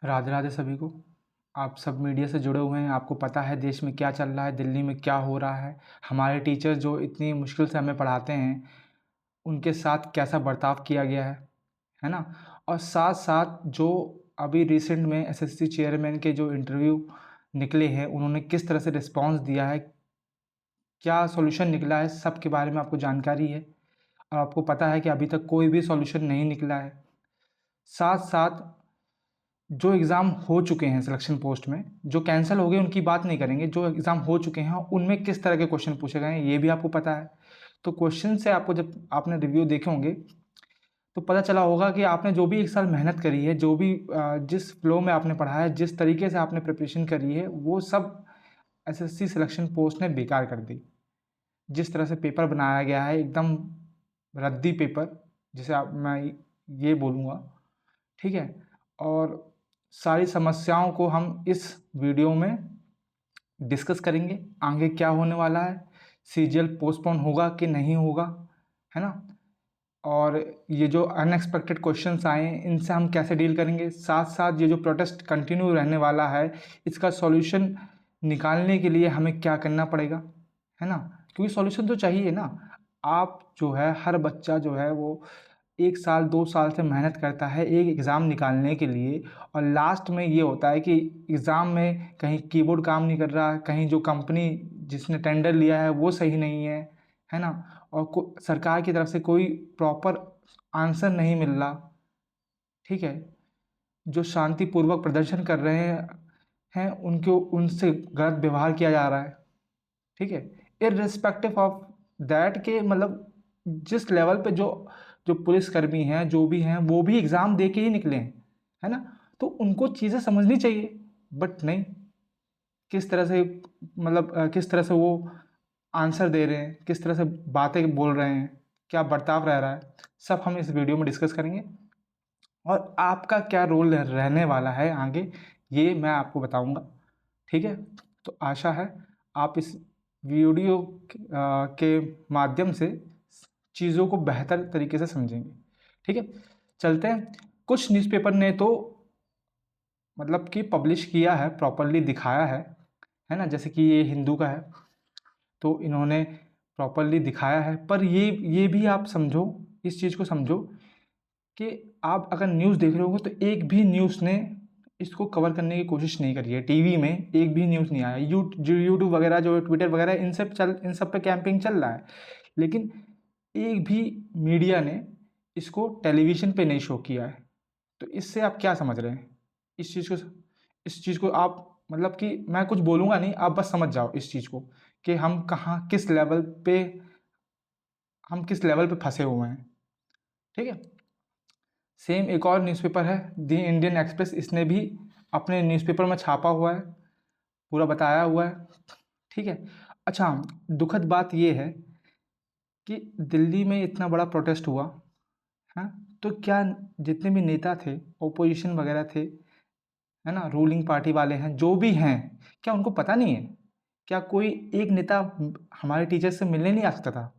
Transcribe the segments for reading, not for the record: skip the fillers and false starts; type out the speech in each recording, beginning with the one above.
राधे राधे सभी को। आप सब मीडिया से जुड़े हुए हैं, आपको पता है देश में क्या चल रहा है, दिल्ली में क्या हो रहा है। हमारे टीचर जो इतनी मुश्किल से हमें पढ़ाते हैं, उनके साथ कैसा बर्ताव किया गया है ना? और साथ-साथ जो अभी रिसेंट में एसएससी चेयरमैन के जो इंटरव्यू निकले हैं, उन्होंने किस तरह से रिस्पॉन्स दिया है, क्या सॉल्यूशन निकला है, सब के बारे में आपको जानकारी है। और आपको पता है कि अभी तक कोई भी सॉल्यूशन नहीं निकला है। साथ-साथ जो एग्ज़ाम हो चुके हैं सिलेक्शन पोस्ट में, जो कैंसल हो गए उनकी बात नहीं करेंगे, जो एग्ज़ाम हो चुके हैं उनमें किस तरह के क्वेश्चन पूछे गए हैं ये भी आपको पता है। तो क्वेश्चन से आपको जब आपने रिव्यू देखे होंगे, तो पता चला होगा कि आपने जो भी 1 साल मेहनत करी है, जो भी जिस फ्लो में आपने पढ़ा है, जिस तरीके से आपने प्रिपरेशन करी है, वो सब एसएससी सिलेक्शन पोस्ट ने बेकार कर दी। जिस तरह से पेपर बनाया गया है एकदम रद्दी पेपर, जिसे आप मैं ये बोलूँगा, ठीक है? और सारी समस्याओं को हम इस वीडियो में डिस्कस करेंगे। आगे क्या होने वाला है, सीजीएल पोस्टपोन होगा कि नहीं होगा, है ना? और ये जो अनएक्सपेक्टेड क्वेश्चंस आए हैं, इनसे हम कैसे डील करेंगे। साथ-साथ ये जो प्रोटेस्ट कंटिन्यू रहने वाला है, इसका सॉल्यूशन निकालने के लिए हमें क्या करना पड़ेगा, है ना? क्योंकि सॉल्यूशन तो चाहिए ना। आप जो है, हर बच्चा जो है वो 1 साल 2 साल से मेहनत करता है एक एग्ज़ाम निकालने के लिए, और लास्ट में ये होता है कि एग्ज़ाम में कहीं कीबोर्ड काम नहीं कर रहा है, कहीं जो कंपनी जिसने टेंडर लिया है वो सही नहीं है ना? और को सरकार की तरफ से कोई प्रॉपर आंसर नहीं मिल रहा, ठीक है? जो शांतिपूर्वक प्रदर्शन कर रहे हैं उनको उनसे गलत व्यवहार किया जा रहा है, ठीक है? इर्रेस्पेक्टिव ऑफ दैट के मतलब जिस लेवल पे जो जो पुलिसकर्मी हैं, जो भी हैं, वो भी एग्ज़ाम दे के ही निकले हैं, है ना? तो उनको चीज़ें समझनी चाहिए, बट नहीं, किस तरह से किस तरह से वो आंसर दे रहे हैं, किस तरह से बातें बोल रहे हैं, क्या बर्ताव रह रहा है, सब हम इस वीडियो में डिस्कस करेंगे। और आपका क्या रोल रहने वाला है आगे, ये मैं आपको बताऊँगा, ठीक है? तो आशा है आप इस वीडियो के माध्यम से चीज़ों को बेहतर तरीके से समझेंगे, ठीक है? चलते हैं। कुछ न्यूज़पेपर ने तो मतलब कि पब्लिश किया है, प्रॉपर्ली दिखाया है ना? जैसे कि ये हिंदू का है, तो इन्होंने प्रॉपर्ली दिखाया है। पर ये भी आप समझो, इस चीज़ को समझो कि आप अगर न्यूज़ देख रहे होगे तो एक भी न्यूज़ ने इसको कवर करने की कोशिश नहीं करी है। टीवी में एक भी न्यूज़ नहीं आया। जो यूट्यूब वगैरह, जो ट्विटर वगैरह, इन सब पे कैंपेन चल रहा है। लेकिन एक भी मीडिया ने इसको टेलीविज़न पे नहीं शो किया है। तो इससे आप क्या समझ रहे हैं? इस चीज़ को इस चीज़ को आप मतलब कि मैं कुछ बोलूँगा नहीं, आप बस समझ जाओ इस चीज़ को कि हम किस लेवल पे फँसे हुए हैं, ठीक है? सेम एक और न्यूज़पेपर है द इंडियन एक्सप्रेस, इसने भी अपने न्यूज़पेपर में छापा हुआ है, पूरा बताया हुआ है, ठीक है? अच्छा, दुखद बात ये है कि दिल्ली में इतना बड़ा प्रोटेस्ट हुआ, हाँ? तो क्या जितने भी नेता थे, ऑपोजिशन वगैरह थे, है ना? रूलिंग पार्टी वाले हैं, जो भी हैं, क्या उनको पता नहीं है? क्या कोई एक नेता हमारे टीचर से मिलने नहीं आ सकता था?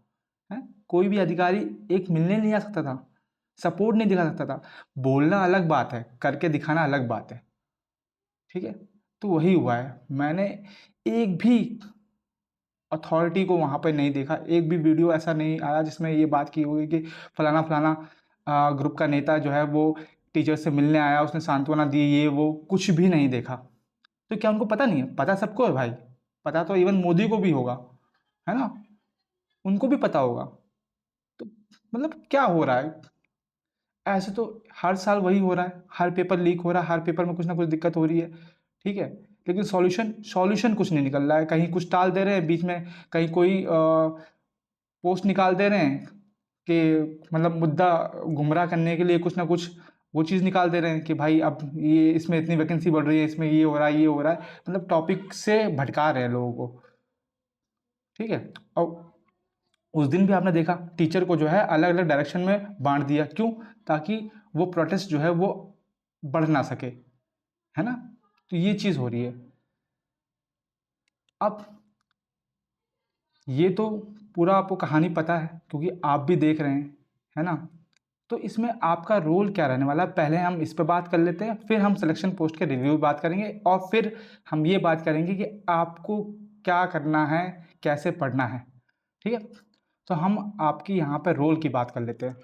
हैं? कोई भी अधिकारी एक मिलने नहीं आ सकता था? सपोर्ट नहीं दिखा सकता था? बोलना अलग बात है, करके दिखाना अलग बात है, ठीक है? तो वही हुआ है। मैंने एक भी अथॉरिटी को वहाँ पे नहीं देखा, एक भी वीडियो ऐसा नहीं आया जिसमें ये बात की होगी कि फलाना-फलाना ग्रुप का नेता जो है वो टीचर से मिलने आया, उसने सांत्वना दी, ये वो, कुछ भी नहीं देखा। तो क्या उनको पता नहीं है? पता सबको है भाई। पता तो इवन मोदी को भी होगा, है ना? उनको भी पता होगा। तो मतलब क्या हो रहा है? ऐसे तो हर साल वही हो रहा है, हर पेपर लीक हो रहा है, हर पेपर में कुछ ना कुछ दिक्कत हो रही है, ठीक है? लेकिन सॉल्यूशन कुछ नहीं निकल रहा है, कहीं कुछ टाल दे रहे हैं बीच में, कहीं कोई पोस्ट निकाल दे रहे हैं कि मतलब मुद्दा गुमराह करने के लिए कुछ ना कुछ वो चीज़ निकाल दे रहे हैं कि भाई अब ये इसमें इतनी वैकेंसी बढ़ रही है, इसमें ये हो रहा है, मतलब टॉपिक से भटका रहे हैं लोगों को, ठीक है? और उस दिन भी आपने देखा टीचर को जो है अलग-अलग डायरेक्शन में बाँट दिया, क्यों? ताकि वो प्रोटेस्ट जो है वो बढ़ ना सके, है ना? तो ये चीज़ हो रही है। अब ये तो पूरा आपको कहानी पता है क्योंकि आप भी देख रहे हैं, है ना? तो इसमें आपका रोल क्या रहने वाला है, पहले हम इस पे बात कर लेते हैं, फिर हम सिलेक्शन पोस्ट के रिव्यू पे बात करेंगे और फिर हम ये बात करेंगे कि आपको क्या करना है, कैसे पढ़ना है, ठीक है? तो हम आपकी यहाँ पे रोल की बात कर लेते हैं,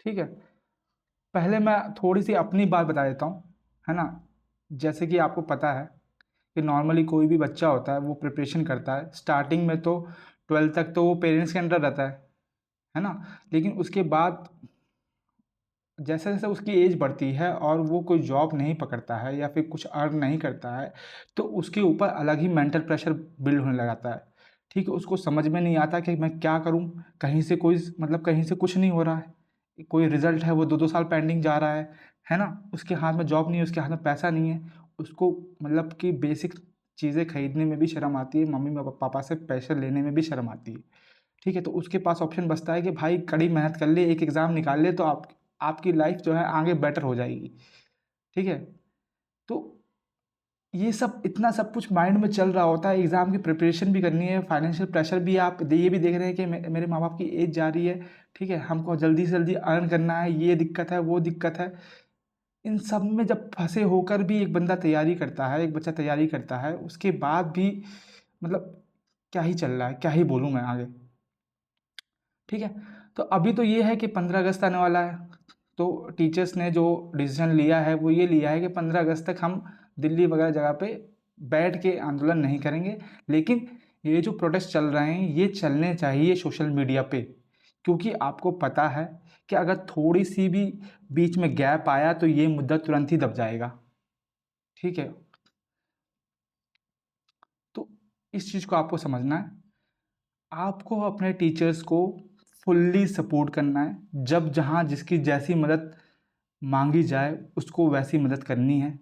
ठीक है? पहले मैं थोड़ी-सी अपनी बात बता देता हूँ, है ना? जैसे कि आपको पता है कि नॉर्मली कोई भी बच्चा होता है, वो प्रिपरेशन करता है, स्टार्टिंग में तो 12th तक तो वो पेरेंट्स के अंडर रहता है ना? लेकिन उसके बाद जैसे-जैसे उसकी एज बढ़ती है और वो कोई जॉब नहीं पकड़ता है या फिर कुछ अर्न नहीं करता है, तो उसके ऊपर अलग ही मेंटल प्रेशर बिल्ड होने लग जाता है। ठीक है? उसको समझ में नहीं आता कि मैं क्या करूँ? कहीं से कोई मतलब कहीं से कुछ नहीं हो रहा है। कोई रिज़ल्ट है वो 2-2 साल पेंडिंग जा रहा है ना? उसके हाथ में जॉब नहीं है, उसके हाथ में पैसा नहीं है। उसको मतलब कि बेसिक चीज़ें खरीदने में भी शर्म आती है, मम्मी पापा से पैसे लेने में भी शर्म आती है। ठीक है? तो उसके पास ऑप्शन बचता है कि भाई कड़ी मेहनत कर ले, एक एग्ज़ाम निकाल ले तो आपकी लाइफ़ जो है आगे बेटर हो जाएगी। ठीक है? तो ये सब इतना सब कुछ माइंड में चल रहा होता है, एग्ज़ाम की प्रिपरेशन भी करनी है, फाइनेंशियल प्रेशर भी आप ये भी देख रहे हैं कि मेरे माँ-बाप की एज जा रही है, ठीक है? हमको जल्दी से जल्दी अर्न करना है, ये दिक्कत है, वो दिक्कत है। इन सब में जब फँसे होकर भी एक बंदा तैयारी करता है, एक बच्चा तैयारी करता है, उसके बाद भी मतलब क्या ही चल रहा है, क्या ही बोलूँ मैं आगे? ठीक है? तो अभी तो ये है कि 15 अगस्त आने वाला है, तो टीचर्स ने जो डिसीज़न लिया है, वो ये लिया है कि 15 अगस्त तक हम दिल्ली वगैरह जगह पे बैठ के आंदोलन नहीं करेंगे। लेकिन ये जो प्रोटेस्ट चल रहे हैं, ये चलने चाहिए सोशल मीडिया पे, क्योंकि आपको पता है कि अगर थोड़ी-सी भी बीच में गैप आया, तो ये मुद्दा तुरंत ही दब जाएगा। ठीक है? तो इस चीज़ को आपको समझना है। आपको अपने टीचर्स को फुल्ली सपोर्ट करना है। जब जहाँ जिसकी जैसी मदद माँगी जाए, उसको वैसी मदद करनी है,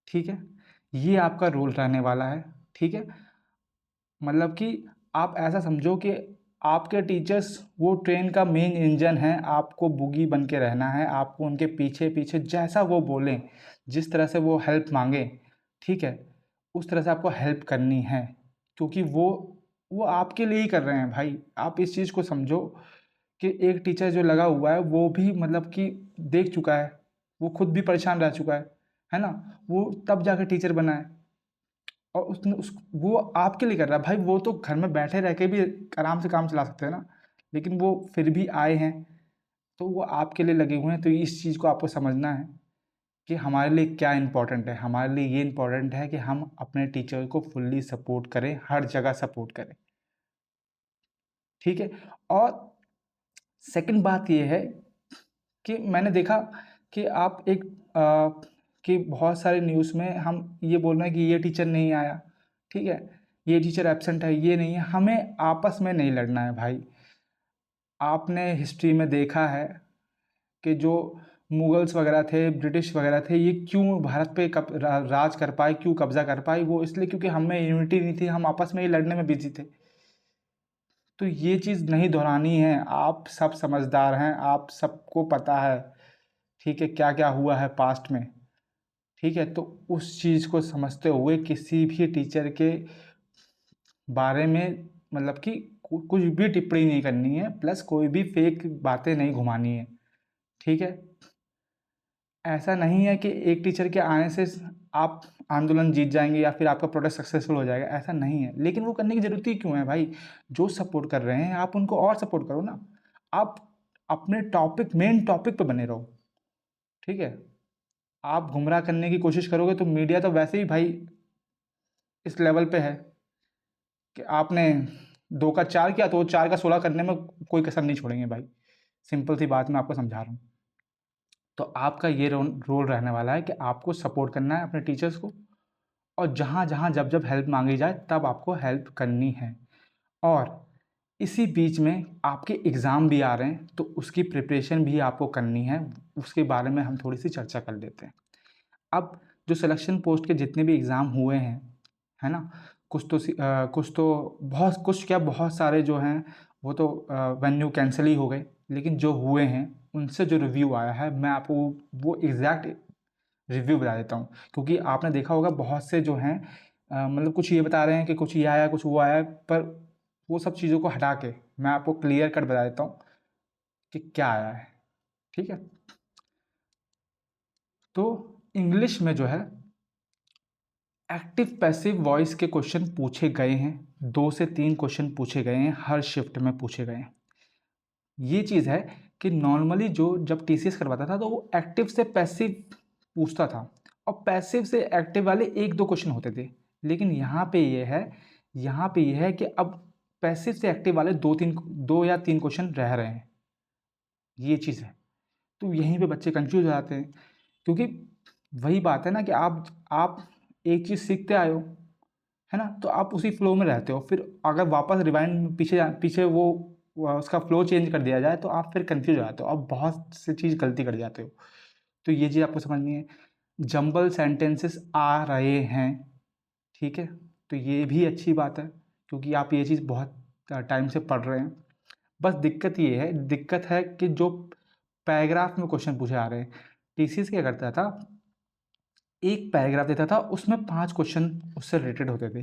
ठीक है? ये आपका रोल रहने वाला है, ठीक है? मतलब कि आप ऐसा समझो कि आपके टीचर्स वो ट्रेन का मेन इंजन हैं, आपको बोगी बन के रहना है, आपको उनके पीछे-पीछे जैसा वो बोलें, जिस तरह से वो हेल्प माँगें, ठीक है? उस तरह से आपको हेल्प करनी है, क्योंकि वो आपके लिए ही कर रहे हैं भाई। आप इस चीज़ को समझो कि एक टीचर जो लगा हुआ है, वो भी मतलब कि देख चुका है, वो खुद भी परेशान रह चुका है ना? वो तब जाके टीचर बना है। और उसने उस वो आपके लिए कर रहा है भाई, वो तो घर में बैठे रह के भी आराम से काम चला सकते हैं ना, लेकिन वो फिर भी आए हैं, तो वो आपके लिए लगे हुए हैं। तो इस चीज़ को आपको समझना है कि हमारे लिए क्या इम्पोर्टेंट है। हमारे लिए ये इम्पोर्टेंट है कि हम अपने टीचर को फुल्ली सपोर्ट करें, हर जगह सपोर्ट करें, ठीक है? और सेकंड बात ये है कि मैंने देखा कि आप कि बहुत सारे न्यूज़ में हम ये बोल रहे हैं कि ये टीचर नहीं आया, ठीक है? ये टीचर एब्सेंट है, ये नहीं है। हमें आपस में नहीं लड़ना है भाई। आपने हिस्ट्री में देखा है कि जो मुगल्स वगैरह थे, ब्रिटिश वगैरह थे, ये क्यों भारत पे राज कर पाए, क्यों कब्ज़ा कर पाए? वो इसलिए क्योंकि हम में यूनिटी नहीं थी, हम आपस में ही लड़ने में बिज़ी थे। तो ये चीज़ नहीं दोहरानी है। आप सब समझदार हैं, आप सबको पता है, ठीक है, क्या-क्या हुआ है पास्ट में। ठीक है? तो उस चीज़ को समझते हुए किसी भी टीचर के बारे में मतलब कि कुछ भी टिप्पणी नहीं करनी है, प्लस कोई भी फेक बातें नहीं घुमानी है। ठीक है? ऐसा नहीं है कि एक टीचर के आने से आप आंदोलन जीत जाएँगे या फिर आपका प्रोटेस्ट सक्सेसफुल हो जाएगा, ऐसा नहीं है। लेकिन वो करने की ज़रूरत ही क्यों है भाई? जो सपोर्ट कर रहे हैं, आप उनको और सपोर्ट करो ना। आप अपने मेन टॉपिक पे बने रहो। ठीक है? आप गुमराह करने की कोशिश करोगे तो मीडिया तो वैसे ही भाई इस लेवल पे है कि आपने 2 का 4 किया तो वो 4 का 16 करने में कोई कसर नहीं छोड़ेंगे भाई। सिंपल सी बात मैं आपको समझा रहा हूँ। तो आपका ये रोल रहने वाला है कि आपको सपोर्ट करना है अपने टीचर्स को और जहाँ-जहाँ, जब-जब हेल्प माँगी जाए तब आपको हेल्प करनी है। और इसी बीच में आपके एग्ज़ाम भी आ रहे हैं तो उसकी प्रिपरेशन भी आपको करनी है। उसके बारे में हम थोड़ी-सी चर्चा कर लेते हैं। अब जो सिलेक्शन पोस्ट के जितने भी एग्ज़ाम हुए हैं, है ना? कुछ तो बहुत सारे जो हैं वो तो वेन्यू कैंसल ही हो गए। लेकिन जो हुए हैं, उनसे जो रिव्यू आया है मैं आपको वो एग्ज़ैक्ट रिव्यू बता देता हूँ। क्योंकि आपने देखा होगा बहुत से जो हैं मतलब कुछ ये बता रहे हैं कि कुछ ये आया, कुछ वो आया, पर वो सब चीज़ों को हटा के मैं आपको क्लियर कट बता देता हूँ कि क्या आया है, ठीक है। तो इंग्लिश में जो है एक्टिव पैसिव वॉइस के क्वेश्चन पूछे गए हैं, 2 से 3 क्वेश्चन पूछे गए हैं, हर शिफ्ट में पूछे गए हैं। ये चीज़ है कि नॉर्मली जो जब टीसीएस करवाता था तो वो एक्टिव से पैसिव पूछता था और पैसिव से एक्टिव वाले 1-2 क्वेश्चन होते थे। लेकिन यहाँ पे ये है कि अब पैसिव से एक्टिव वाले 2 या 3 क्वेश्चन रह रहे हैं। ये चीज़ है। तो यहीं पे बच्चे कंफ्यूज हो जाते हैं, क्योंकि वही बात है ना कि आप एक चीज़ सीखते आए हो, है ना? तो आप उसी फ्लो में रहते हो। फिर अगर वापस रिवाइंड पीछे वो उसका फ्लो चेंज कर दिया जाए तो आप फिर कंफ्यूज हो जाते हो, आप बहुत सी चीज़ गलती कर जाते हो। तो ये चीज़ आपको समझनी है। जंबल सेंटेंसेस आ रहे हैं, ठीक है? तो ये भी अच्छी बात है, क्योंकि आप ये चीज़ बहुत टाइम से पढ़ रहे हैं। बस दिक्कत है कि जो पैराग्राफ में क्वेश्चन पूछे आ रहे हैं। टीसीएस क्या करता था, एक पैराग्राफ देता था, उसमें 5 क्वेश्चन उससे रिलेटेड होते थे।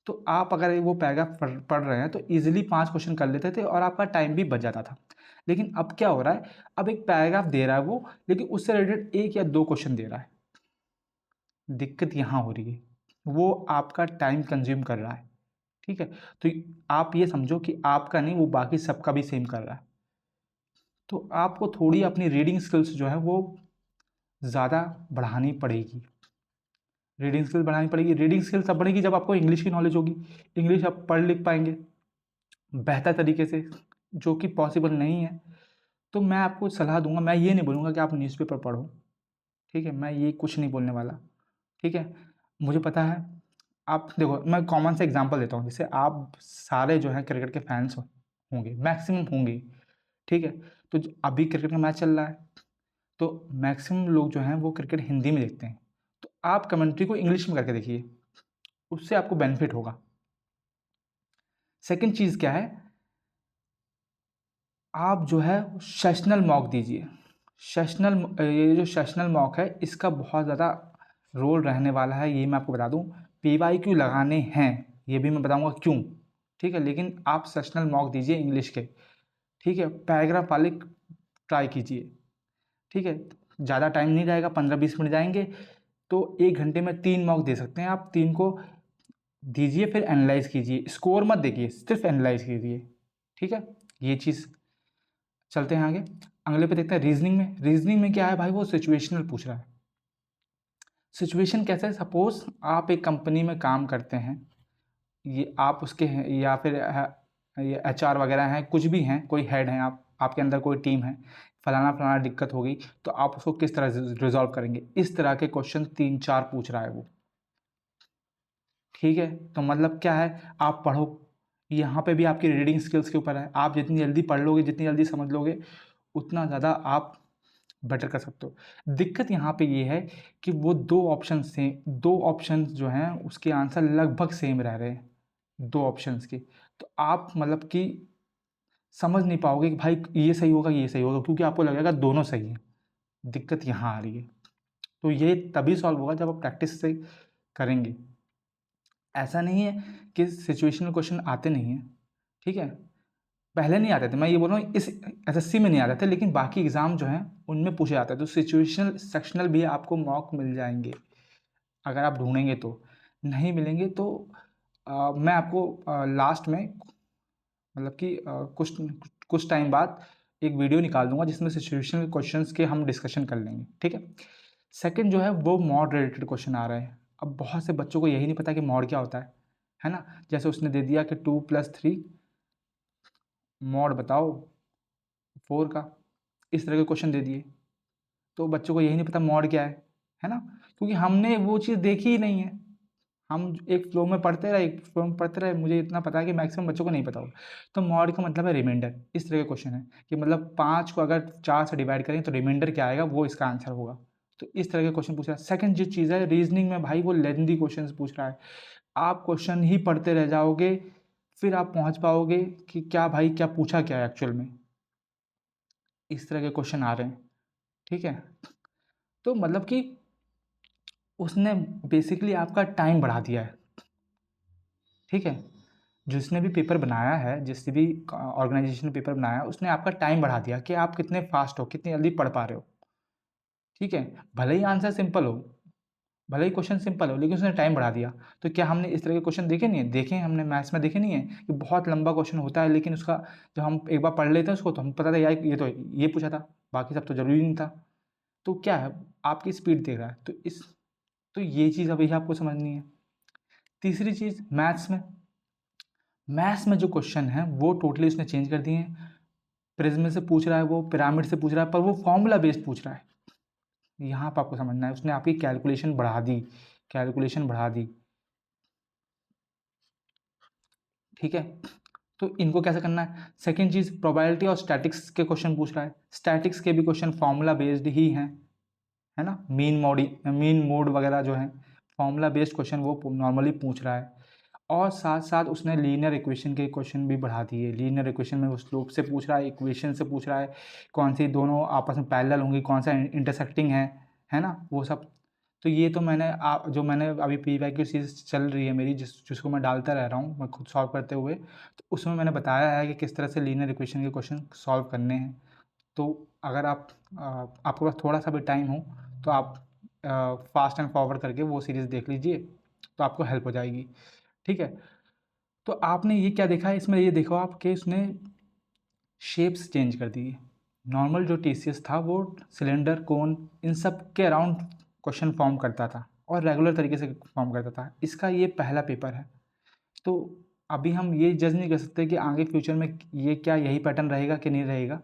तो आप अगर वो पैराग्राफ पढ़ रहे हैं तो ईज़िली 5 क्वेश्चन कर लेते थे और आपका टाइम भी बच जाता था। लेकिन अब क्या हो रहा है, अब एक पैराग्राफ दे रहा है वो, लेकिन उससे रिलेटेड 1 या 2 क्वेश्चन दे रहा है। दिक्कत यहाँ हो रही है, वो आपका टाइम कंज़्यूम कर रहा है, ठीक है? तो आप ये समझो कि आपका नहीं, वो बाकी सबका भी सेम कर रहा है। तो आपको थोड़ी अपनी रीडिंग स्किल्स जो है वो ज़्यादा बढ़ानी पड़ेगी। रीडिंग स्किल्स तब बढ़ेगी जब आपको इंग्लिश की नॉलेज होगी। इंग्लिश आप पढ़ लिख पाएंगे बेहतर तरीके से, जो कि पॉसिबल नहीं है। तो मैं आपको सलाह दूंगा, मैं ये नहीं बोलूँगा कि आप न्यूज़पेपर पढ़ो, ठीक है? मैं ये कुछ नहीं बोलने वाला, ठीक है? मुझे पता है, आप देखो, मैं कॉमन सा एग्जांपल देता हूँ। जैसे आप सारे जो हैं क्रिकेट के फैंस होंगे, मैक्सिमम होंगे, ठीक है? तो अभी क्रिकेट का मैच चल रहा है, तो मैक्सिमम लोग जो हैं वो क्रिकेट हिंदी में देखते हैं। तो आप कमेंट्री को इंग्लिश में करके देखिए, उससे आपको बेनिफिट होगा। सेकंड चीज़ क्या है, आप जो है सेशनल मॉक दीजिए। ये जो सेशनल मॉक है, इसका बहुत ज़्यादा रोल रहने वाला है, ये मैं आपको बता दूं। पीवाईक्यू लगाने हैं, ये भी मैं बताऊंगा क्यों, ठीक है? लेकिन आप सेशनल मॉक दीजिए इंग्लिश के, ठीक है? पैराग्राफ वाले ट्राई कीजिए, ठीक है? ज़्यादा टाइम नहीं रहेगा, 15-20 मिनट जाएंगे, तो 1 घंटे में 3 मॉक दे सकते हैं आप। 3 को दीजिए, फिर एनालाइज कीजिए, स्कोर मत देखिए, सिर्फ एनालाइज कीजिए, ठीक है? ये चीज़। चलते हैं आगे, अगले पे देखते हैं रीजनिंग में क्या है भाई, वो सिचुएशनल पूछ रहा है। सिचुएशन कैसे है, सपोज आप एक कंपनी में काम करते हैं, ये आप उसके हैं, या फिर ये एचआर वगैरह हैं, कुछ भी हैं, कोई हेड हैं, आपके अंदर कोई टीम है, फलाना फलाना दिक्कत हो गई, तो आप उसको किस तरह रिजॉल्व करेंगे, इस तरह के क्वेश्चन 3-4 पूछ रहा है वो, ठीक है? तो मतलब क्या है, आप पढ़ो, यहाँ पे भी आपकी रीडिंग स्किल्स के ऊपर है। आप जितनी जल्दी पढ़ लोगे, जितनी जल्दी समझ लोगे, उतना ज़्यादा आप बेटर कर सकते हो। दिक्कत यहाँ पे ये है कि वो 2 ऑप्शंस जो हैं उसके आंसर लगभग सेम रह रहे हैं, 2 ऑप्शंस के। तो आप मतलब कि समझ नहीं पाओगे कि भाई ये सही होगा, ये सही होगा, क्योंकि आपको लगेगा दोनों सही है। दिक्कत यहाँ आ रही है। तो ये तभी सॉल्व होगा जब आप प्रैक्टिस से करेंगे। ऐसा नहीं है कि सिचुएशनल क्वेश्चन आते नहीं हैं, ठीक है? पहले नहीं आते थे, मैं ये बोल रहा हूँ इस एसएससी में नहीं आते थे, लेकिन बाकी एग्ज़ाम जो हैं उनमें पूछे जाते हैं। तो सिचुएशनल सेक्शनल भी आपको मॉक मिल जाएंगे, अगर आप ढूंढेंगे तो। नहीं मिलेंगे तो मैं आपको लास्ट में, मतलब कि कुछ कुछ टाइम बाद एक वीडियो निकाल दूंगा जिसमें सिचुएशनल क्वेश्चंस के हम डिस्कशन कर लेंगे, ठीक है? सेकंड जो है वो मॉड रिलेटेड क्वेश्चन आ रहे हैं। अब बहुत से बच्चों को यही नहीं पता कि मॉड क्या होता है ना? जैसे उसने दे दिया कि 2+3 मॉड बताओ 4 का, इस तरह के क्वेश्चन दे दिए। तो बच्चों को यही नहीं पता मॉड क्या है ना? क्योंकि हमने वो चीज़ देखी ही नहीं है। हम एक फ्लो में पढ़ते रहे, मुझे इतना पता है कि मैक्सिमम बच्चों को नहीं पता होगा। तो मॉड का मतलब है रिमाइंडर, इस तरह के क्वेश्चन है कि मतलब 5 को अगर 4 से डिवाइड करें तो रिमाइंडर क्या आएगा, वो इसका आंसर होगा। तो इस तरह के क्वेश्चन पूछ रहा है। सेकंड जो चीज़ है रीजनिंग में, भाई वो लेंथी क्वेश्चन पूछ रहा है। आप क्वेश्चन ही पढ़ते रह जाओगे, फिर आप पहुँच पाओगे कि क्या भाई क्या पूछा क्या है एक्चुअल में। इस तरह के क्वेश्चन आ रहे हैं, ठीक है? तो मतलब कि उसने बेसिकली आपका टाइम बढ़ा दिया है, ठीक है? जिसने भी पेपर बनाया है, जिसने भी ऑर्गेनाइजेशन ने पेपर बनाया है, उसने आपका टाइम बढ़ा दिया कि आप कितने फास्ट हो, कितनी जल्दी पढ़ पा रहे हो। ठीक है, भले ही आंसर सिंपल हो, भले ही क्वेश्चन सिंपल हो, लेकिन उसने टाइम बढ़ा दिया। तो क्या हमने इस तरह के क्वेश्चन देखे नहीं है? देखे हैं, हमने मैथ्स में देखे नहीं है कि बहुत लंबा क्वेश्चन होता है, लेकिन उसका जब हम एक बार पढ़ लेते हैं उसको, तो हम पता था यार ये तो ये पूछा था, बाकी सब तो जरूरी नहीं था। तो क्या है, आपकी स्पीड देख रहा है, तो ये चीज़ अभी आपको समझनी है। तीसरी चीज़, मैथ्स में जो क्वेश्चन है वो टोटली उसने चेंज कर दिए हैं। प्रिज्म से पूछ रहा है, वो पिरामिड से पूछ रहा है, पर वो फॉर्मूला बेस्ड पूछ रहा है। यहाँ पर आपको समझना है, उसने आपकी कैलकुलेशन बढ़ा दी। ठीक है, तो इनको कैसे करना है? सेकंड चीज़, प्रोबेबिलिटी और स्टैटिक्स के क्वेश्चन पूछ रहा है। स्टैटिक्स के भी क्वेश्चन फॉर्मूला बेस्ड ही हैं, है ना। मीन मोड वगैरह जो है फॉर्मूला बेस्ड क्वेश्चन वो नॉर्मली पूछ रहा है। और साथ साथ उसने लीनियर इक्वेशन के क्वेश्चन भी बढ़ा दिए। लीनियर इक्वेशन में वो स्लोप से पूछ रहा है, इक्वेशन से पूछ रहा है, कौन सी दोनों आपस में पैरेलल होंगी, कौन सा इंटरसेक्टिंग है ना, वो सब। तो ये तो मैंने अभी पी वाई क्यू सीरीज चल रही है मेरी, जिसको मैं डालता रह रहा हूँ मैं खुद सॉल्व करते हुए, तो उसमें मैंने बताया है कि किस तरह से लीनियर इक्वेशन के क्वेश्चन सॉल्व करने हैं। तो अगर आपके पास थोड़ा सा भी टाइम हो तो आप फास्ट एंड फॉरवर्ड करके वो सीरीज़ देख लीजिए, तो आपको हेल्प हो जाएगी। ठीक है, तो आपने ये क्या देखा है इसमें, ये देखो आप कि उसने शेप्स चेंज कर दिए। नॉर्मल जो टीसीएस था वो सिलेंडर, कोन, इन सब के अराउंड क्वेश्चन फॉर्म करता था और रेगुलर तरीके से फॉर्म करता था। इसका ये पहला पेपर है, तो अभी हम ये जज नहीं कर सकते कि आगे फ्यूचर में ये क्या यही पैटर्न रहेगा कि नहीं रहेगा,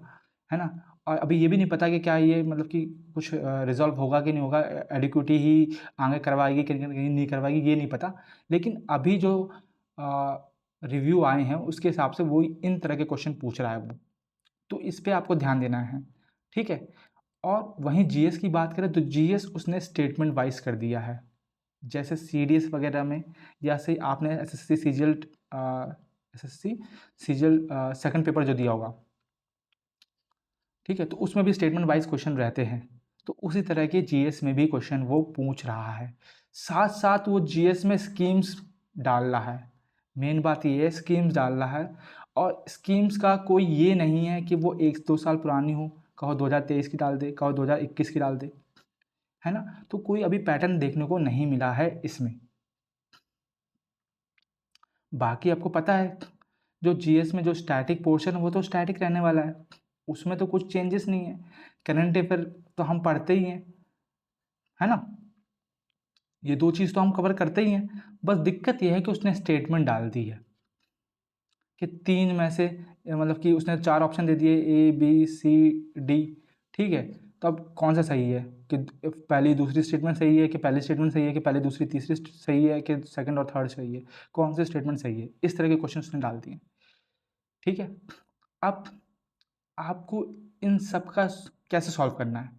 है ना। और अभी ये भी नहीं पता कि क्या ये मतलब कि कुछ रिजॉल्व होगा कि नहीं होगा, एडिक्विटी ही आगे करवाएगी कि नहीं करवाएगी, ये नहीं पता। लेकिन अभी जो रिव्यू आए हैं उसके हिसाब से वो इन तरह के क्वेश्चन पूछ रहा है वो, तो इस पे आपको ध्यान देना है। ठीक है, और वहीं जीएस की बात करें तो जीएस उसने स्टेटमेंट वाइज कर दिया है। जैसे सीडीएस वगैरह में, या से आपने एसएससी सीजीएल सेकंड पेपर जो दिया होगा, ठीक है, तो उसमें भी स्टेटमेंट वाइज क्वेश्चन रहते हैं। तो उसी तरह के जीएस में भी क्वेश्चन वो पूछ रहा है। साथ साथ वो जीएस में स्कीम्स डाल रहा है। मेन बात ये है, स्कीम्स डाल रहा है, और स्कीम्स का कोई ये नहीं है कि वो 1-2 साल पुरानी हो, कहो 2023 की डाल दे, कहो 2021 की डाल दे, है ना। तो कोई अभी पैटर्न देखने को नहीं मिला है इसमें। बाकी आपको पता है, जो जीएस में जो स्टैटिक पोर्शन है वो तो स्टैटिक रहने वाला है, उसमें तो कुछ चेंजेस नहीं है। करंट अफेयर तो हम पढ़ते ही हैं, है ना। ये दो चीज़ तो हम कवर करते ही हैं। बस दिक्कत ये है कि उसने स्टेटमेंट डाल दी है कि 3 में से, मतलब कि उसने 4 ऑप्शन दे दिए, ए बी सी डी। ठीक है, तो अब कौन सा सही है, कि पहली दूसरी स्टेटमेंट सही है, कि पहली स्टेटमेंट सही है, कि पहली दूसरी तीसरी सही है, कि सेकंड और थर्ड सही है, कौन सी स्टेटमेंट सही है, इस तरह के क्वेश्चन उसने डाल दिए। ठीक है, अब आपको इन सब का कैसे सॉल्व करना है,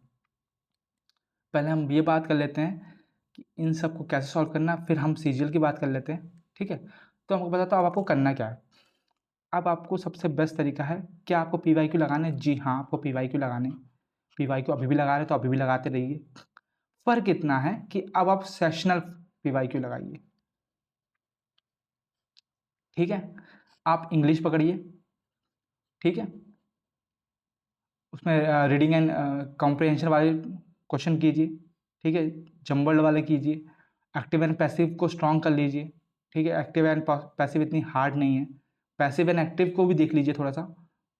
पहले हम ये बात कर लेते हैं कि इन सब को कैसे सॉल्व करना है, फिर हम सीजीएल की बात कर लेते हैं। ठीक है, तो हमको बताता हूँ अब आपको करना क्या है। अब आपको सबसे बेस्ट तरीका है, क्या आपको पीवाईक्यू लगाने हैं? जी हाँ, आपको पीवाईक्यू लगाने हैं। पीवाईक्यू अभी भी लगा रहे तो अभी भी लगाते रहिए। फ़र्क इतना है कि अब आप सेशनल पीवाईक्यू लगाइए। ठीक है, आप इंग्लिश पकड़िए। ठीक है, उसमें रीडिंग एंड कॉम्प्रिहेंशन वाले क्वेश्चन कीजिए। ठीक है, जम्बल्ड वाले कीजिए। एक्टिव एंड पैसिव को स्ट्रॉन्ग कर लीजिए। ठीक है, एक्टिव एंड पैसिव इतनी हार्ड नहीं है। पैसिव एंड एक्टिव को भी देख लीजिए थोड़ा सा,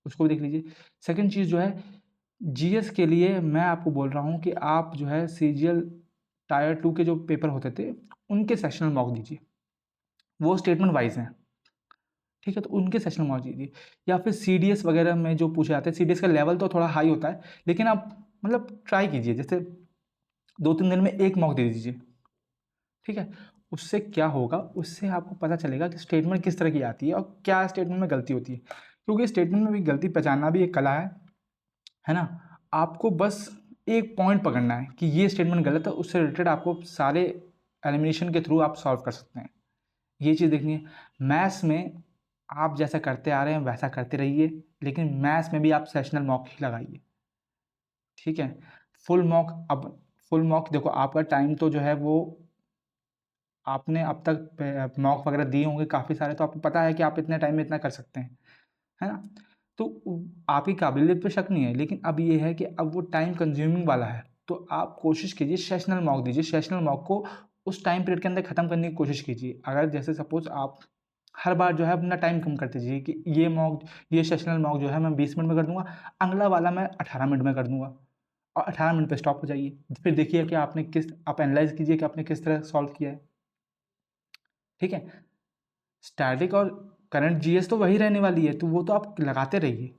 उसको भी देख लीजिए। सेकंड चीज़ जो है, जीएस के लिए मैं आपको बोल रहा हूँ कि आप जो है सीजीएल टायर 2 के जो पेपर होते थे उनके सेशनल मॉक दीजिए, वो स्टेटमेंट वाइज हैं। ठीक है, तो उनके सेशनल मॉक दीजिए, या फिर सीडीएस वगैरह में जो पूछे जाते हैं, सीडीएस का लेवल तो थोड़ा हाई होता है, लेकिन आप मतलब ट्राई कीजिए, जैसे 2-3 दिन में एक मॉक दे दीजिए। ठीक है, उससे क्या होगा, उससे आपको पता चलेगा कि स्टेटमेंट किस तरह की आती है और क्या स्टेटमेंट में गलती होती है, क्योंकि स्टेटमेंट में भी गलती पहचानना भी एक कला है ना। आपको बस एक पॉइंट पकड़ना है कि ये स्टेटमेंट गलत है, उससे रिलेटेड आपको सारे एलिमिनेशन के थ्रू आप सॉल्व कर सकते हैं। ये चीज़ देखनी है। मैथ्स में आप जैसा करते आ रहे हैं वैसा करते रहिए, लेकिन मैथ्स में भी आप सेशनल मॉक ही लगाइए। ठीक है, फुल मॉक, अब फुल मॉक देखो आपका टाइम तो जो है वो आपने अब तक मॉक वगैरह दिए होंगे काफ़ी सारे, तो आपको पता है कि आप इतने टाइम में इतना कर सकते हैं, है ना? तो आपकी काबिलियत पे शक नहीं है, लेकिन अब ये है कि अब वो टाइम कंज्यूमिंग वाला है। तो आप कोशिश कीजिए सेशनल मॉक दीजिए, सेशनल मॉक को उस टाइम पीरियड के अंदर ख़त्म करने की कोशिश कीजिए। अगर जैसे सपोज़ आप हर बार जो है अपना टाइम कम करते जाइए कि ये सेशनल मॉक जो है मैं 20 मिनट में कर दूँगा, अगला वाला मैं 18 मिनट में कर दूँगा और 18 मिनट पे स्टॉप हो जाइए। फिर देखिए कि आप एनालाइज़ कीजिए कि आपने किस तरह सॉल्व किया है, ठीक है? स्टैटिक और करंट जीएस तो वही रहने वाली है, तो वो तो आप लगाते रहिए,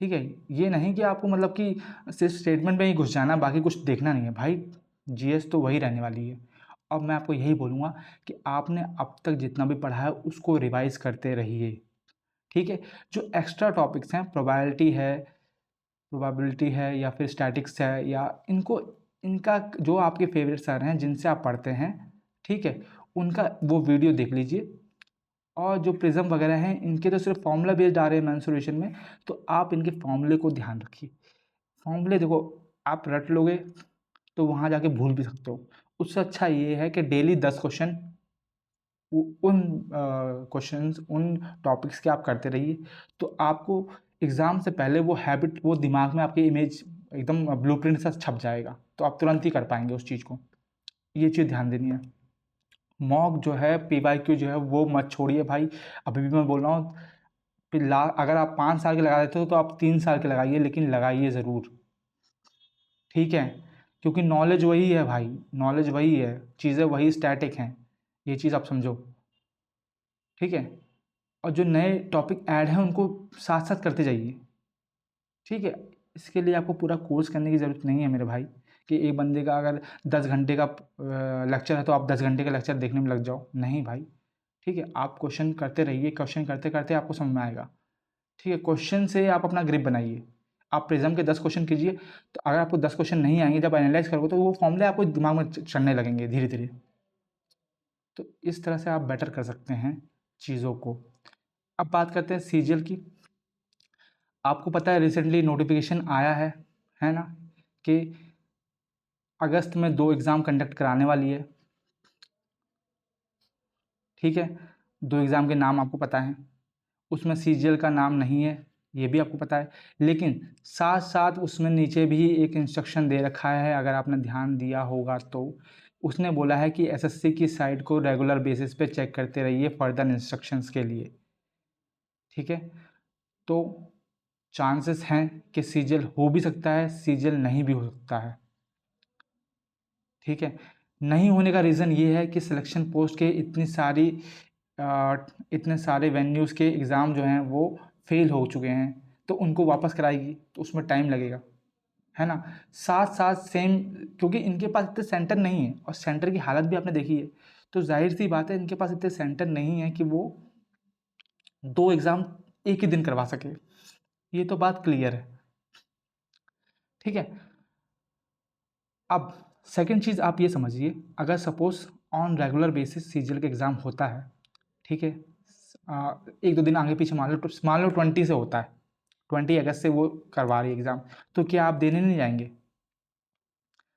ठीक है? ये नहीं कि आपको मतलब कि सिर्फ़ स्टेटमेंट में ही घुस जाना, बाकी कुछ देखना नहीं है। भाई जीएस तो वही रहने वाली है। अब मैं आपको यही बोलूँगा कि आपने अब तक जितना भी पढ़ा है उसको रिवाइज़ करते रहिए, ठीक है? जो एक्स्ट्रा टॉपिक्स हैं, प्रोबेबिलिटी है या फिर स्टैटिक्स है, या इनका जो आपके फ़ेवरेट सर हैं जिनसे आप पढ़ते हैं, ठीक है? उनका वो वीडियो देख लीजिए। और जो प्रिज़्म वगैरह हैं, इनके तो सिर्फ़ फ़ॉर्मूला बेस्ड आ रहे हैं मेंसुरेशन में, तो आप इनके फ़ॉर्मूले को ध्यान रखिए। फ़ॉर्मूले देखो, आप रट लोगे तो वहाँ जाके भूल भी सकते हो। उससे अच्छा ये है कि डेली 10 क्वेश्चन उन क्वेश्चंस उन टॉपिक्स के आप करते रहिए, तो आपको एग्ज़ाम से पहले वो हैबिट, वो दिमाग में आपकी इमेज एकदम ब्लूप्रिंट सा छप जाएगा, तो आप तुरंत ही कर पाएँगे उस चीज़ को। ये चीज़ ध्यान देनी है। मॉक जो है, पीवाईक्यू जो है वो मत छोड़िए भाई। अभी भी मैं बोल रहा हूँ, अगर आप 5 साल के लगा देते हो तो आप 3 साल के लगाइए, लेकिन लगाइए ज़रूर, ठीक है? क्योंकि नॉलेज वही है भाई, नॉलेज वही है, चीज़ें वही स्टैटिक हैं, ये चीज़ आप समझो, ठीक है? और जो नए टॉपिक ऐड हैं उनको साथ-साथ करते जाइए, ठीक है? इसके लिए आपको पूरा कोर्स करने की ज़रूरत नहीं है मेरे भाई, कि एक बंदे का अगर 10 घंटे का लेक्चर है तो आप 10 घंटे का लेक्चर देखने में लग जाओ, नहीं भाई, ठीक है? आप क्वेश्चन करते रहिए, क्वेश्चन करते-करते आपको समझ में आएगा। ठीक है, क्वेश्चन से आप अपना ग्रिप बनाइए। आप प्रिज़्म के 10 क्वेश्चन कीजिए, तो अगर आपको 10 क्वेश्चन नहीं आएँगे, जब एनालाइज़ करोगे तो वो फ़ॉर्मूले आपको दिमाग में चढ़ने लगेंगे धीरे-धीरे। तो इस तरह से आप बेटर कर सकते हैं चीज़ों को। अब बात करते हैं सीजीएल की। आपको पता है रिसेंटली नोटिफ़िकेशन आया है ना? कि अगस्त में 2 एग्ज़ाम कंडक्ट कराने वाली है, ठीक है? 2 एग्ज़ाम के नाम आपको पता हैं। उसमें सीजीएल का नाम नहीं है, ये भी आपको पता है। लेकिन साथ-साथ उसमें नीचे भी एक इंस्ट्रक्शन दे रखा है, अगर आपने ध्यान दिया होगा तो। उसने बोला है कि एसएससी की साइट को रेगुलर बेसिस पे चेक करते रहिए फर्दर इंस्ट्रक्शंस के लिए, ठीक है? तो चांसेस हैं कि सीजीएल हो भी सकता है, सीजीएल नहीं भी हो सकता है, ठीक है? नहीं होने का रीज़न ये है कि सिलेक्शन पोस्ट के इतने सारे वेन्यूज़ के एग्ज़ाम जो हैं वो फ़ेल हो चुके हैं, तो उनको वापस कराएगी, तो उसमें टाइम लगेगा, है ना? साथ-साथ सेम, क्योंकि इनके पास इतने सेंटर नहीं है और सेंटर की हालत भी आपने देखी है, तो ज़ाहिर-सी बात है इनके पास इतने सेंटर नहीं है कि वो 2 एग्ज़ाम एक ही दिन करवा सके, ये तो बात क्लियर है, ठीक है? अब सेकंड चीज़ आप ये समझिए, अगर suppose on regular basis CGL का एग्ज़ाम होता है, ठीक है? 1-2 दिन आगे-पीछे मान लो 20 से होता है, 20 अगस्त से वो करवा रही है एग्ज़ाम, तो क्या आप देने नहीं जाएँगे?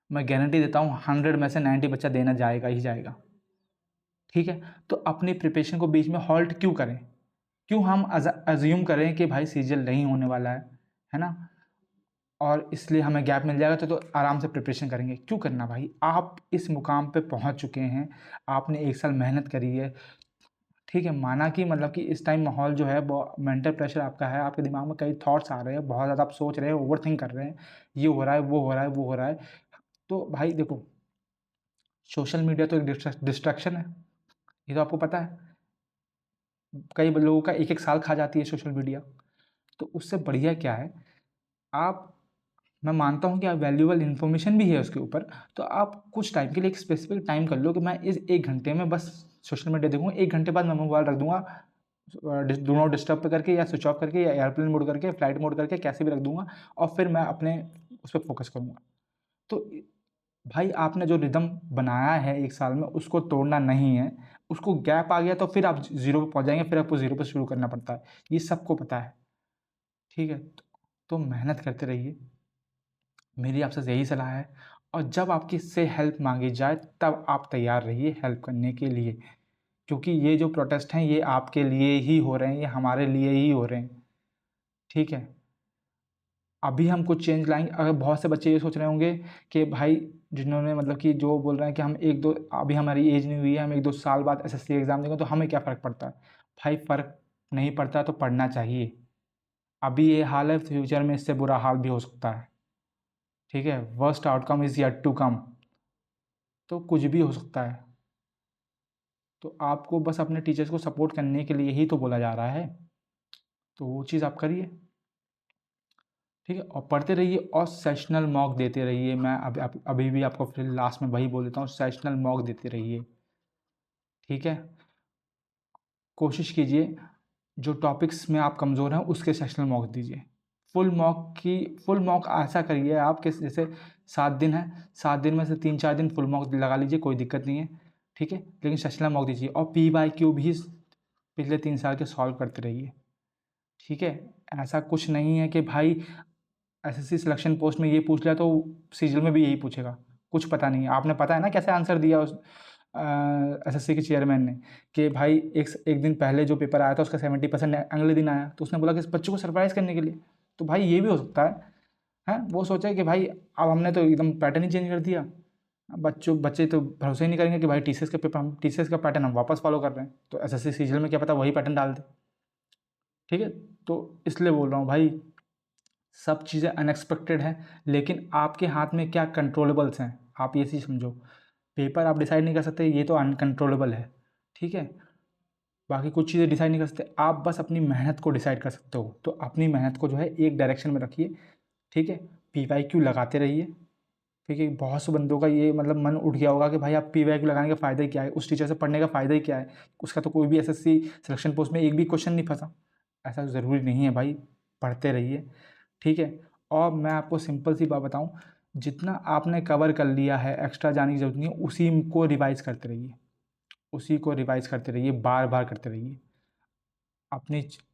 मैं गारंटी देता हूँ 100 में से 90 बच्चा देना जाएगा ही जाएगा, ठीक है? तो अपनी प्रिपरेशन को बीच में हॉल्ट क्यों करें? क्यों हम अज़्यूम करें कि भाई सीजीएल नहीं होने वाला है ना? और इसलिए हमें गैप मिल जाएगा तो आराम से प्रिपरेशन करेंगे, क्यों करना भाई? आप इस मुकाम पे पहुँच चुके हैं, आपने 1 साल मेहनत करी है, ठीक है? माना कि मतलब कि इस टाइम माहौल जो है मेंटल प्रेशर आपका है, आपके दिमाग में कई थॉट्स आ रहे हैं, बहुत ज़्यादा आप सोच रहे हैं, ओवरथिंक कर रहे हैं, ये हो रहा है, वो हो रहा है, वो हो रहा है। तो भाई देखो, सोशल मीडिया तो एक डिस्ट्रैक्शन है, ये तो आपको पता है। कई लोगों का 1-1 साल खा जाती है सोशल मीडिया, तो उससे बढ़िया क्या है, आप मैं मानता हूँ कि आप वैल्यूएबल इन्फॉर्मेशन भी है उसके ऊपर, तो आप कुछ टाइम के लिए एक स्पेसिफिक टाइम कर लो कि मैं इस 1 घंटे में बस सोशल मीडिया देखूँगा, 1 घंटे बाद मैं मोबाइल रख दूँगा, डू नॉट डिस्टर्ब पे करके या स्विच ऑफ करके या एयरप्लेन मोड करके, फ्लाइट मोड करके, कैसे भी रख दूँगा और फिर मैं अपने उस पे फ़ोकस करूँगा। तो भाई आपने जो रिदम बनाया है 1 साल में उसको तोड़ना नहीं है, उसको गैप आ गया तो फिर आप ज़ीरो पे पहुँच जाएँगे, फिर आपको ज़ीरो पे शुरू करना पड़ता है, ये सबको पता है, ठीक है? तो मेहनत करते रहिए, मेरी आपसे यही सलाह है और जब आपकी से हेल्प मांगी जाए तब आप तैयार रहिए हेल्प करने के लिए, क्योंकि ये जो प्रोटेस्ट हैं ये आपके लिए ही हो रहे हैं, ये हमारे लिए ही हो रहे हैं। ठीक है, अभी हम कुछ चेंज लाएंगे। अगर बहुत से बच्चे ये सोच रहे होंगे कि भाई जिन्होंने मतलब कि जो बोल रहे हैं कि हम एक दो, अभी हमारी एज नहीं हुई है, हम 1-2 साल बाद एसएससी एग्ज़ाम देंगे तो हमें क्या फ़र्क पड़ता है। भाई फ़र्क नहीं पड़ता तो पढ़ना चाहिए। अभी ये हाल है, फ्यूचर में इससे बुरा हाल भी हो सकता है। ठीक है, worst outcome is yet to come, तो कुछ भी हो सकता है। तो आपको बस अपने टीचर्स को सपोर्ट करने के लिए ही तो बोला जा रहा है, तो वो चीज़ आप करिए। ठीक है, और पढ़ते रहिए और सेशनल मॉक देते रहिए। मैं अभी भी आपको फिर लास्ट में वही बोल देता हूँ, सेशनल मॉक देते रहिए। ठीक है, कोशिश कीजिए जो टॉपिक्स में आप कमज़ोर हैं उसके सेशनल मॉक दीजिए। फुल मॉक ऐसा करिए आप कि जैसे 7 दिन है, 7 दिन में से 3-4 दिन फुल मॉक लगा लीजिए, कोई दिक्कत नहीं है। ठीक है, लेकिन सेशनल मॉक दीजिए और पीवाईक्यू भी पिछले 3 साल के सॉल्व करते रहिए। ठीक है, ऐसा कुछ नहीं है कि भाई एसएससी सिलेक्शन पोस्ट में ये पूछ लिया तो सीजीएल में भी यही पूछेगा, कुछ पता नहीं है। आपने पता है ना कैसे आंसर दिया उस एसएससी के चेयरमैन ने, कि भाई एक दिन पहले जो पेपर आया था उसका 70% अगले दिन आया, तो उसने बोला कि इस बच्चों को सरप्राइज़ करने के लिए। तो भाई ये भी हो सकता है, हैं? वो सोचा कि भाई अब हमने तो एकदम पैटर्न ही चेंज कर दिया। बच्चे तो भरोसा ही नहीं करेंगे कि भाई टीसीएस का पैटर्न हम वापस फॉलो कर रहे हैं, तो एसएससी सीजीएल में क्या पता वही पैटर्न डाल दे। ठीक है, तो इसलिए बोल रहा हूँ भाई, सब चीज़ें अनएक्सपेक्टेड हैं, लेकिन आपके हाथ में क्या कंट्रोलेबल्स हैं, आप ये चीज़ समझो। पेपर आप डिसाइड नहीं कर सकते, ये तो अनकंट्रोलेबल है। ठीक है, बाकी कुछ चीज़ें डिसाइड नहीं कर सकते, आप बस अपनी मेहनत को डिसाइड कर सकते हो। तो अपनी मेहनत को जो है एक डायरेक्शन में रखिए। ठीक है, पीवाईक्यू लगाते रहिए। ठीक है, बहुत से बंदों का ये मतलब मन उठ गया होगा कि भाई आप पीवाईक्यू लगाने का फ़ायदा ही क्या है, उस टीचर से पढ़ने का फ़ायदा ही क्या है, उसका तो कोई भी एसएससी सिलेक्शन पोस्ट में एक भी क्वेश्चन नहीं फंसा। ऐसा ज़रूरी नहीं है भाई, पढ़ते रहिए। ठीक है, और मैं आपको सिंपल सी बात बताऊँ, जितना आपने कवर कर लिया है एक्स्ट्रा जाने की ज़रूरत नहीं है, उसी को रिवाइज़ करते रहिए, उसी को रिवाइज़ करते रहिए, बार-बार करते रहिए।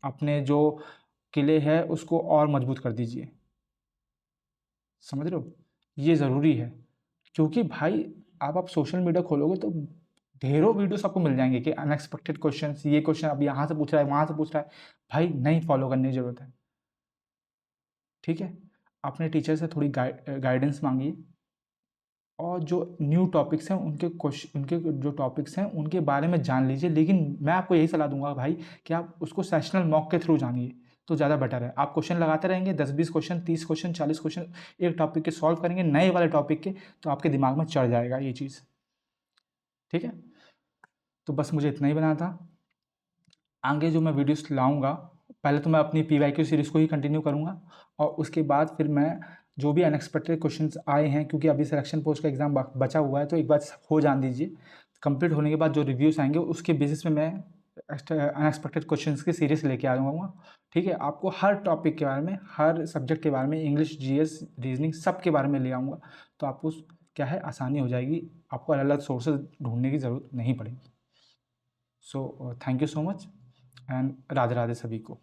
अपने जो किले हैं उसको और मजबूत कर दीजिए। समझ रहे हो? ये ज़रूरी है, क्योंकि भाई आप सोशल मीडिया खोलोगे तो ढेरों वीडियोस आपको मिल जाएँगे कि अनएक्सपेक्टेड क्वेश्चंस, ये क्वेश्चन अब यहाँ से पूछ रहा है, वहाँ से पूछ रहा है। भाई नहीं फॉलो करने की ज़रूरत है। ठीक है? अपने टीचर से थोड़ी गाइडेंस माँगिए, और जो न्यू टॉपिक्स हैं उनके जो टॉपिक्स हैं उनके बारे में जान लीजिए। लेकिन मैं आपको यही सलाह दूँगा भाई कि आप उसको सेशनल मॉक के थ्रू जानिए, तो ज़्यादा बेटर है। आप क्वेश्चन लगाते रहेंगे, 10-20 क्वेश्चन, 30 क्वेश्चन, 40 क्वेश्चन एक टॉपिक के सॉल्व करेंगे, नए वाले टॉपिक के, तो आपके दिमाग में चढ़ जाएगा ये चीज़। ठीक है? तो बस मुझे इतना ही बनाना था। आगे जो मैं वीडियोस लाऊँगा, पहले तो मैं अपनी पीवाईक्यू सीरीज़ को ही कंटिन्यू करूँगा, और उसके बाद फिर मैं जो भी अनएक्सपेक्टेड क्वेश्चंस आए हैं, क्योंकि अभी सिलेक्शन पोस्ट का एग्ज़ाम बचा हुआ है, तो एक बार हो जाने दीजिए। कंप्लीट होने के बाद जो रिव्यूज़ आएँगे उसके बेसिस पे मैं अनएक्सपेक्टेड क्वेश्चंस की सीरीज़ लेके आ जाऊँगा। ठीक है? आपको हर टॉपिक के बारे में, हर सब्जेक्ट के बारे में, इंग्लिश, जीएस, रीज़निंग सब के बारे में ले आऊँगा। तो आपको क्या है, आसानी हो जाएगी, आपको अलग-अलग सोर्सेज़ ढूँढने की ज़रूरत नहीं पड़ेगी। So thank you so much, and Radhe Radhe सभी को।